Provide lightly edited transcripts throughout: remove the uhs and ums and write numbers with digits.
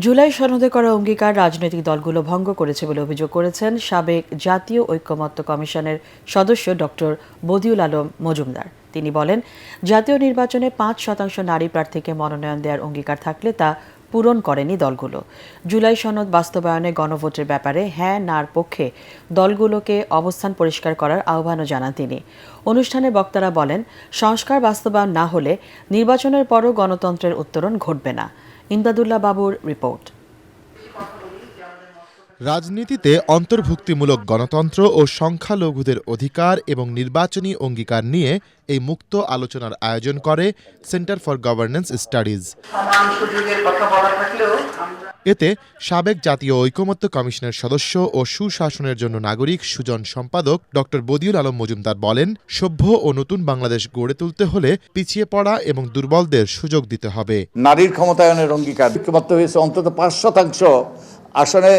জুলাই সনদে করা অঙ্গীকার রাজনৈতিক দলগুলো ভঙ্গ করেছে বলে অভিযোগ করেছেন সাবেক জাতীয় ঐকমত্য কমিশনের সদস্য ডক্টর বদিউল আলম মজুমদার। তিনি বলেন, জাতীয় নির্বাচনে ৫% নারী প্রার্থীকে মনোনয়ন দেওয়ার অঙ্গীকার থাকলে তা পূরণ করেনি দলগুলো। জুলাই সনদ বাস্তবায়নে গণভোটের ব্যাপারে হ্যাঁ নার পক্ষে দলগুলোকে অবস্থান পরিষ্কার করার আহ্বানও জানান তিনি। অনুষ্ঠানে বক্তারা বলেন, সংস্কার বাস্তবায়ন না হলে নির্বাচনের পরও গণতন্ত্রের উত্তরণ ঘটবে না। ইমদাদুল্লাহ বাবুর রিপোর্ট। রাজনীতিতে অন্তর্ভুক্তিমূলক গণতন্ত্র ও সংখ্যালঘুদের অধিকার এবং নির্বাচনী অঙ্গীকার নিয়ে এই মুক্ত আলোচনার আয়োজন করে সেন্টার ফর গভর্নেন্স স্টাডিজ। এতে সাবেক জাতীয় ঐকমত্য কমিশনের সদস্য ও সুশাসনের জন্য নাগরিক সুজন সম্পাদক ডক্টর বদিউল আলম মজুমদার বলেন, সভ্য ও নতুন বাংলাদেশ গড়ে তুলতে হলে পিছিয়ে পড়া এবং দুর্বলদের সুযোগ দিতে হবে। নারীর ক্ষমতায়নের অঙ্গীকার ঐক্যবদ্ধ হয়েছে, অন্তত ৫% আসনে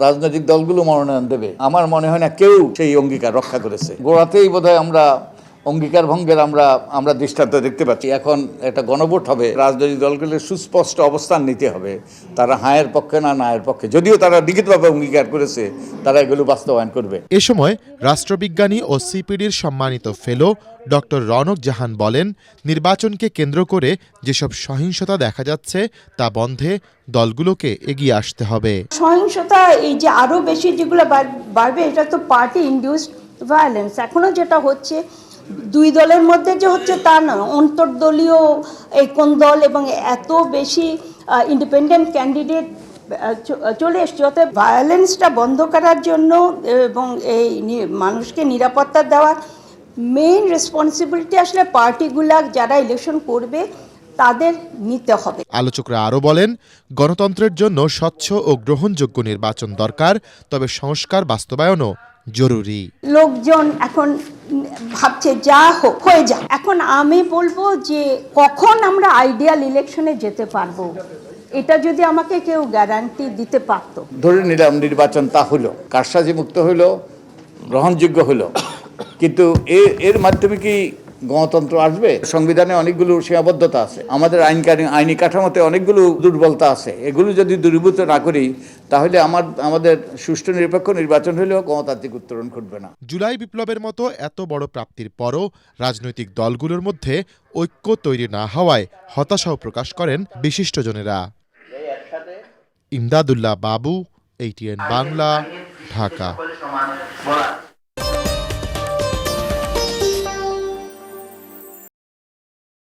রাজনৈতিক দলগুলো মনোনয়ন দেবে। আমার মনে হয় না কেউ সেই অঙ্গীকার রক্ষা করেছে। গোড়াতেই বোধহয় আমরা অঙ্গীকার ভঙ্গের আমরা দৃষ্টান্ত দেখতে পাচ্ছি। এখন একটা গণভোট হবে, রাজনৈতিক দলগুলোর সুস্পষ্ট অবস্থান নিতে হবে, তারা হায়ের পক্ষে না নায়ের পক্ষে। যদিও তারা লিখিতভাবে অঙ্গীকার করেছে, তারা এগুলো বাস্তবায়ন করবে। এ সময় রাষ্ট্রবিজ্ঞানী ও সিপিডির সম্মানিত ফেলো ডক্টর রনক জাহান বলেন, নির্বাচনকে কেন্দ্র করে যেসব সহিংসতা দেখা যাচ্ছে তা বন্ধে দলগুলোকে এগিয়ে আসতে হবে। সহিংসতা এই যে আরো বেশি যেগুলো বাড়বে, এটা তো পার্টি ইনডিউসড ভায়োলেন্স। এখনো যেটা হচ্ছে দুই দলের মধ্যে যে হচ্ছে তা না, অন্তর্দলীয় এই কোন দল এবং এত বেশি ইন্ডিপেন্ডেন্ট ক্যান্ডিডেট চলে এসছে। অতএব ভায়োলেন্সটা বন্ধ করার জন্য এবং এই মানুষকে নিরাপত্তা দেওয়ার মেইন রেসপন্সিবিলিটি আসলে পার্টিগুলা যারা ইলেকশন করবে তাদের নিতে হবে। আলোচকরা আরও বলেন, গণতন্ত্রের জন্য স্বচ্ছ ও গ্রহণযোগ্য নির্বাচন দরকার, তবে সংস্কার বাস্তবায়নও জরুরি। লোকজন এখন ভাবছে যা হোক হয়ে যাক। এখন আমি বলবো যে কখন আমরা আইডিয়াল ইলেকশনে যেতে পারবো, এটা যদি আমাকে কেউ গ্যারান্টি দিতে পারতো। ধরে নিলাম নির্বাচন তা হলো, কারসাজি মুক্ত হলো, গ্রহণযোগ্য হলো, কিন্তু এর মাধ্যমে কি গণতন্ত্র আসবে? সংবিধানে অনেকগুলো সীমাবদ্ধতা আছে, আমাদের আইনি কাঠামোতে অনেকগুলো দুর্বলতা আছে। এগুলো যদি দূরীভূত না করি, তাহলে আমাদের সুষ্ঠু নিরপেক্ষ নির্বাচন হলেও গণতান্ত্রিক উত্তরণ ঘটবে না। জুলাই বিপ্লবের মতো এত বড় প্রাপ্তির পরও রাজনৈতিক দলগুলোর মধ্যে ঐক্য তৈরি না হওয়ায় হতাশাও প্রকাশ করেন বিশিষ্টজনেরা। ইমদাদুল্লাহ বাবু, ATN বাংলা, ঢাকা।